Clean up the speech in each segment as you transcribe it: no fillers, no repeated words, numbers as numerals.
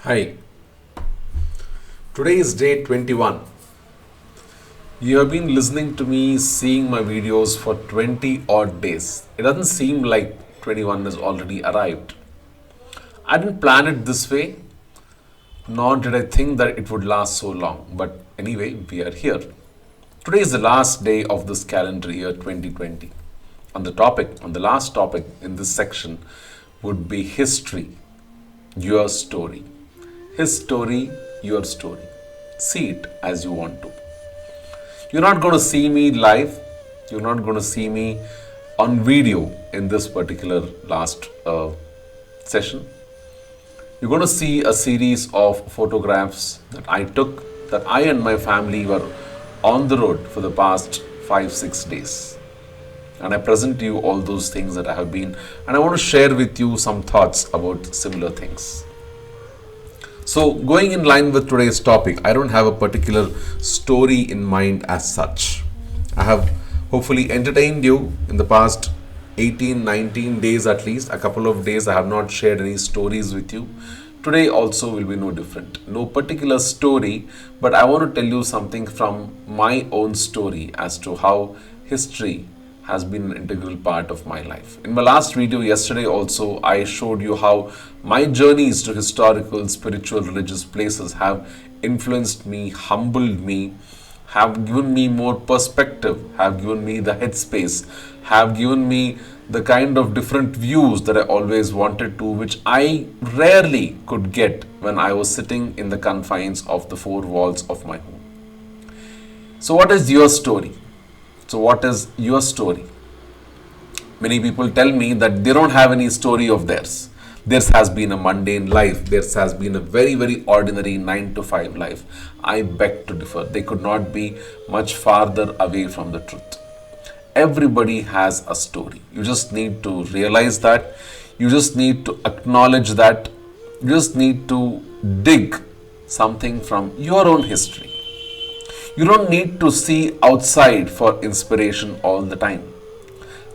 Hi, today is day 21. You have been listening to me, seeing my videos for 20 odd days. It doesn't seem like 21 has already arrived. I didn't plan it this way, nor did I think that it would last so long. But anyway, we are here. Today is the last day of this calendar year 2020. And the last topic in this section would be history, your story. His story, your story. See it as you want to. You're not going to see me live. You're not going to see me on video in this particular last session. You're going to see a series of photographs that I took, that I and my family were on the road for the past 5-6 days. And I present to you all those things that I have been, and I want to share with you some thoughts about similar things. So, going in line with today's topic, I don't have a particular story in mind as such. I have hopefully entertained you in the past 18, 19 days at least. A couple of days I have not shared any stories with you. Today also will be no different. No particular story, but I want to tell you something from my own story as to how history has been an integral part of my life. In my last video yesterday also, I showed you how my journeys to historical, spiritual, religious places have influenced me, humbled me, have given me more perspective, have given me the headspace, have given me the kind of different views that I always wanted to, which I rarely could get when I was sitting in the confines of the four walls of my home. So what is your story? So what is your story? Many people tell me that they don't have any story of theirs. Theirs has been a mundane life. Theirs has been a very, very ordinary 9 to 5 life. I beg to differ. They could not be much farther away from the truth. Everybody has a story. You just need to realize that. You just need to acknowledge that. You just need to dig something from your own history. You don't need to see outside for inspiration all the time.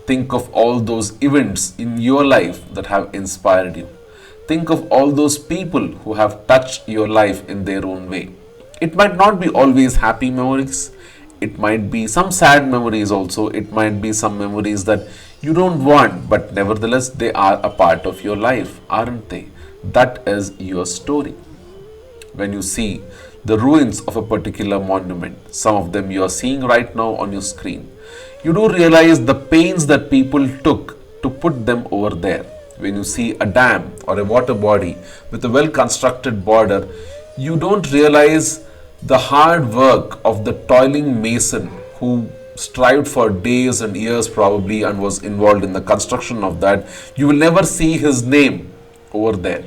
Think of all those events in your life that have inspired you. Think of all those people who have touched your life in their own way. It might not be always happy memories. It might be some sad memories also. It might be some memories that you don't want, but nevertheless they are a part of your life, aren't they? That is your story. When you see the ruins of a particular monument, some of them you are seeing right now on your screen, you do realize the pains that people took to put them over there. When you see a dam or a water body with a well constructed border, you don't realize the hard work of the toiling mason who strived for days and years probably and was involved in the construction of that. You will never see his name over there.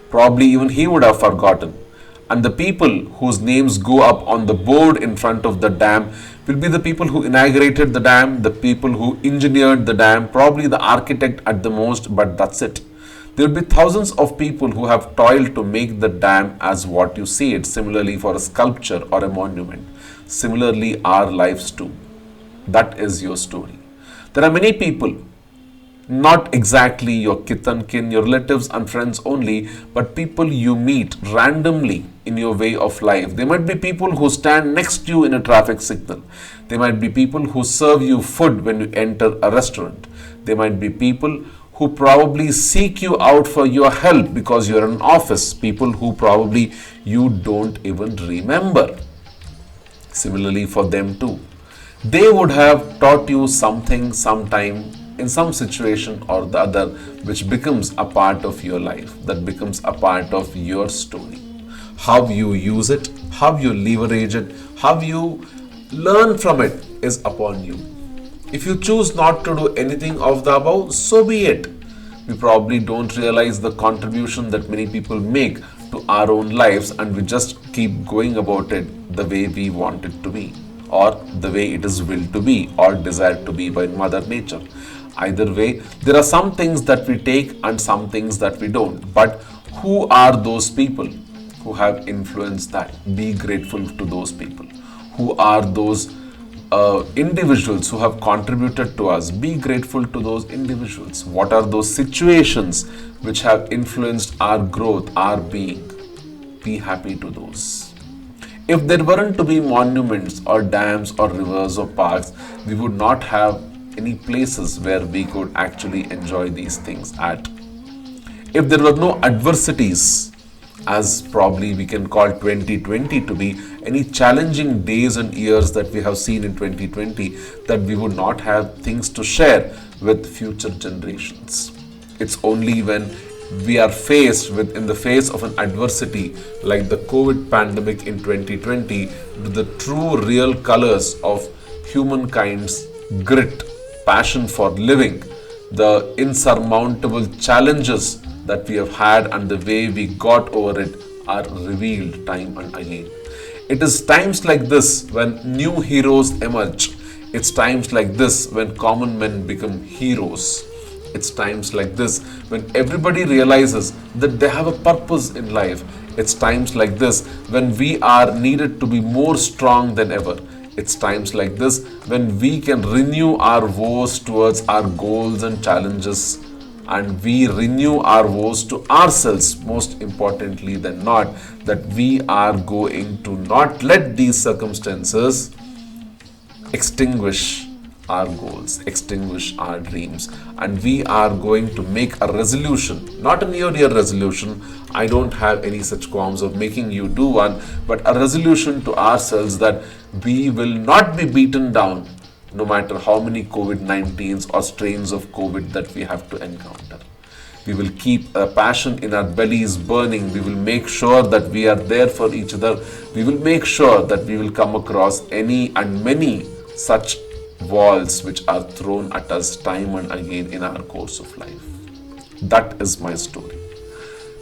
Probably even he would have forgotten. And the people whose names go up on the board in front of the dam will be the people who inaugurated the dam, the people who engineered the dam, probably the architect at the most, but that's it. There will be thousands of people who have toiled to make the dam as what you see it. Similarly for a sculpture or a monument. Similarly our lives too. That is your story. There are many people, not exactly your kith and kin, your relatives and friends only, but people you meet randomly in your way of life. They might be people who stand next to you in a traffic signal. They might be people who serve you food when you enter a restaurant. They might be people who probably seek you out for your help because you're in an office. People who probably you don't even remember. Similarly for them too. They would have taught you something sometime in some situation or the other, which becomes a part of your life, that becomes a part of your story. How you use it, how you leverage it, how you learn from it is upon you. If you choose not to do anything of the above, so be it. We probably don't realize the contribution that many people make to our own lives, and we just keep going about it the way we want it to be, or the way it is willed to be, or desired to be by Mother Nature. Either way, there are some things that we take and some things that we don't. But who are those people who have influenced that? Be grateful to those people. Who are those individuals who have contributed to us. Be grateful to those individuals. What are those situations which have influenced our growth, our being? Be happy to those. If there weren't to be monuments or dams or rivers or parks, we would not have any places where we could actually enjoy these things at. If there were no adversities, as probably we can call 2020 to be, any challenging days and years that we have seen in 2020, that we would not have things to share with future generations. It's only when we are faced with, in the face of an adversity like the COVID pandemic in 2020, the true real colors of humankind's grit, passion for living, the insurmountable challenges that we have had and the way we got over it are revealed time and again. It is times like this when new heroes emerge. It's times like this when common men become heroes. It's times like this when everybody realizes that they have a purpose in life. It's times like this when we are needed to be more strong than ever. It's times like this when we can renew our vows towards our goals and challenges, and we renew our vows to ourselves, most importantly than not, that we are going to not let these circumstances extinguish our goals, extinguish our dreams, and we are going to make a resolution, not a New Year resolution. I don't have any such qualms of making you do one, but a resolution to ourselves that we will not be beaten down no matter how many COVID-19s or strains of COVID that we have to encounter. We will keep a passion in our bellies burning. We will make sure that we are there for each other. We will make sure that we will come across any and many such walls which are thrown at us time and again in our course of life. That is my story.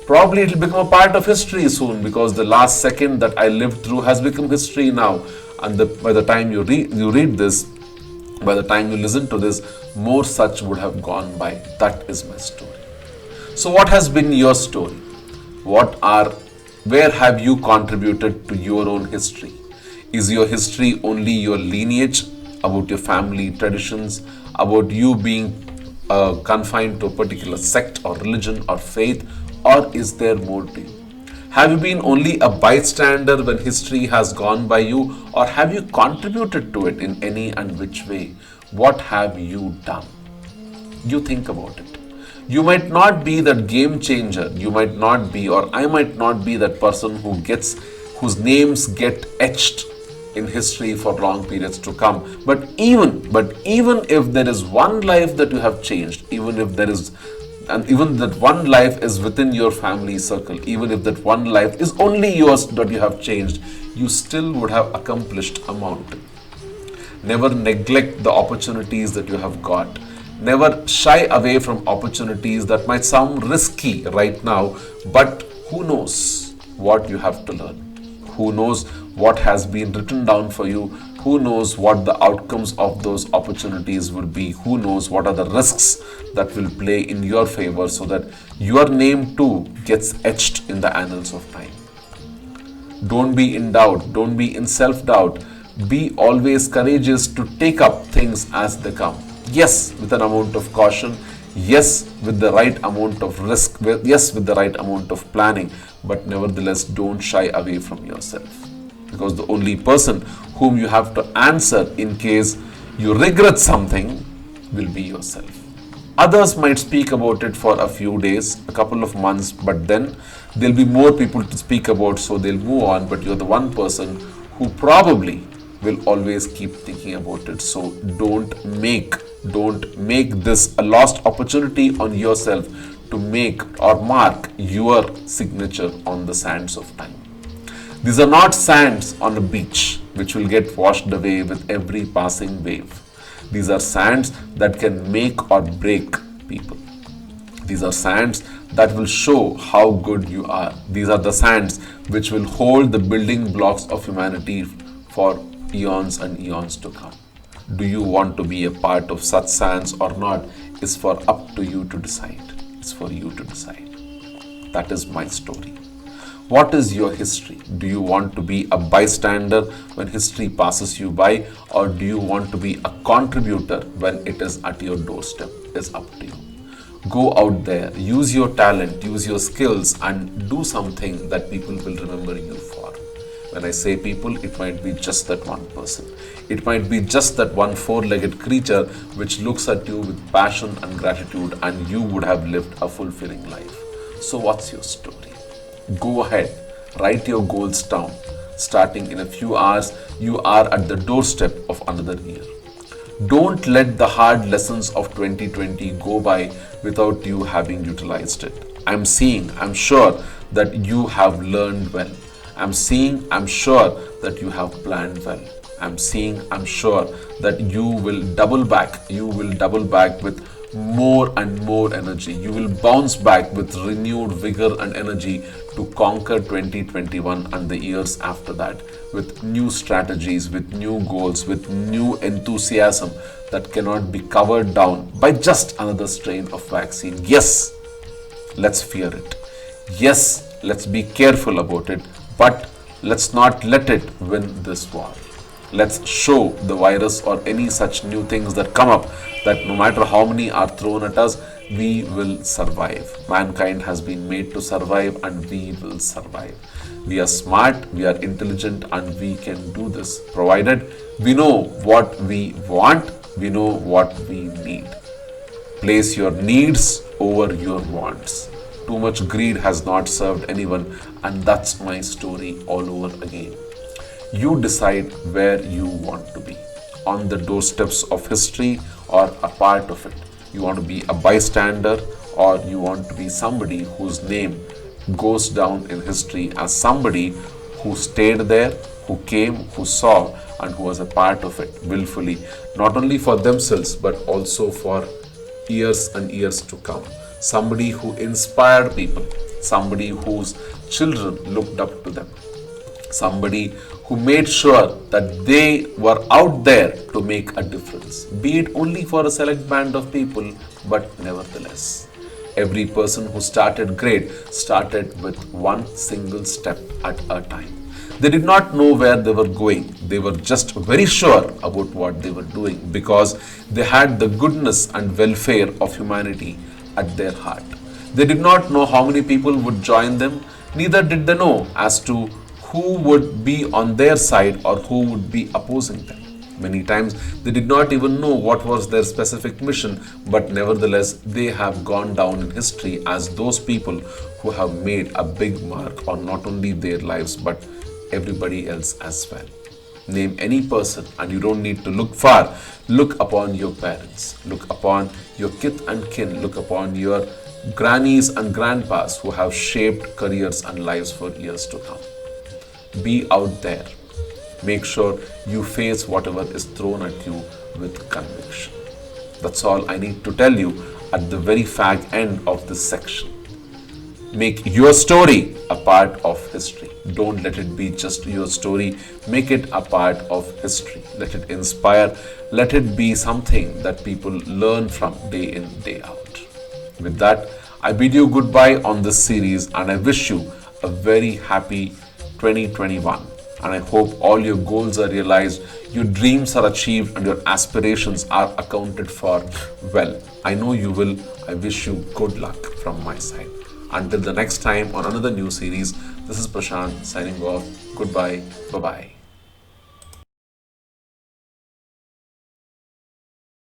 Probably it will become a part of history soon, because the last second that I lived through has become history now. And by the time you read this, by the time you listen to this, more such would have gone by. That is my story. So what has been your story? Where have you contributed to your own history? Is your history only your lineage, about your family traditions, about you being confined to a particular sect or religion or faith, or is there more to you? Have you been only a bystander when history has gone by you, or have you contributed to it in any and which way? What have you done? You think about it. You might not be that game changer. You might not be, or I might not be that person whose names get etched in history for long periods to come. But even if there is one life that you have changed, even that one life is within your family circle, even if that one life is only yours that you have changed, you still would have accomplished a mountain. Never neglect the opportunities that you have got. Never shy away from opportunities that might sound risky right now, but who knows what you have to learn? Who knows what has been written down for you? Who knows what the outcomes of those opportunities will be? Who knows what are the risks that will play in your favor, so that your name too gets etched in the annals of time. Don't be in doubt. Don't be in self-doubt. Be always courageous to take up things as they come. Yes, with an amount of caution. Yes, with the right amount of risk. Yes, with the right amount of planning. But nevertheless, don't shy away from yourself. Because the only person whom you have to answer in case you regret something will be yourself. Others might speak about it for a few days, a couple of months, but then there'll be more people to speak about, so they'll move on. But you're the one person who probably will always keep thinking about it. So don't make this a lost opportunity on yourself to make or mark your signature on the sands of time. These are not sands on a beach which will get washed away with every passing wave. These are sands that can make or break people. These are sands that will show how good you are. These are the sands which will hold the building blocks of humanity for eons and eons to come. Do you want to be a part of such sands or not is up to you to decide. It's for you to decide. That is my story. What is your history? Do you want to be a bystander when history passes you by, or do you want to be a contributor when it is at your doorstep? It's up to you. Go out there, use your talent, use your skills, and do something that people will remember you for. When I say people, it might be just that one person. It might be just that one four-legged creature which looks at you with passion and gratitude, and you would have lived a fulfilling life. So what's your story? Go ahead, write your goals down. Starting in a few hours, you are at the doorstep of another year. Don't let the hard lessons of 2020 go by without you having utilized it. I'm sure that you have learned well. I'm sure that you have planned well. I'm sure that you will double back. You will double back with more and more energy. You will bounce back with renewed vigor and energy to conquer 2021 and the years after that, with new strategies, with new goals, with new enthusiasm that cannot be covered down by just another strain of vaccine. Yes, let's fear it. Yes, let's be careful about it, but let's not let it win this war. Let's show the virus or any such new things that come up that no matter how many are thrown at us, we will survive. Mankind has been made to survive, and we will survive. We are smart, we are intelligent, and we can do this, provided we know what we want, we know what we need. Place your needs over your wants. Too much greed has not served anyone, and that's my story all over again. You decide where you want to be, on the doorsteps of history or a part of it. You want to be a bystander, or you want to be somebody whose name goes down in history as somebody who stayed there, who came, who saw, and who was a part of it willfully, not only for themselves but also for years and years to come. Somebody who inspired people, somebody whose children looked up to them, somebody who made sure that they were out there to make a difference, be it only for a select band of people, but nevertheless. Every person who started great started with one single step at a time. They did not know where they were going. They were just very sure about what they were doing because they had the goodness and welfare of humanity at their heart. They did not know how many people would join them, neither did they know as to who would be on their side or who would be opposing them. Many times they did not even know what was their specific mission, but nevertheless they have gone down in history as those people who have made a big mark on not only their lives but everybody else as well. Name any person, and you don't need to look far. Look upon your parents, look upon your kith and kin, look upon your grannies and grandpas who have shaped careers and lives for years to come. Be out there. Make sure you face whatever is thrown at you with conviction. That's all I need to tell you at the very fag end of this section. Make your story a part of history. Don't let it be just your story. Make it a part of history. Let it inspire. Let it be something that people learn from day in, day out. With that, I bid you goodbye on this series, and I wish you a very happy 2021, and I hope all your goals are realized, your dreams are achieved, and your aspirations are accounted for well. I know you will. I wish you good luck from my side. Until the next time on another new series, this is Prashant signing off. Goodbye. Bye-bye.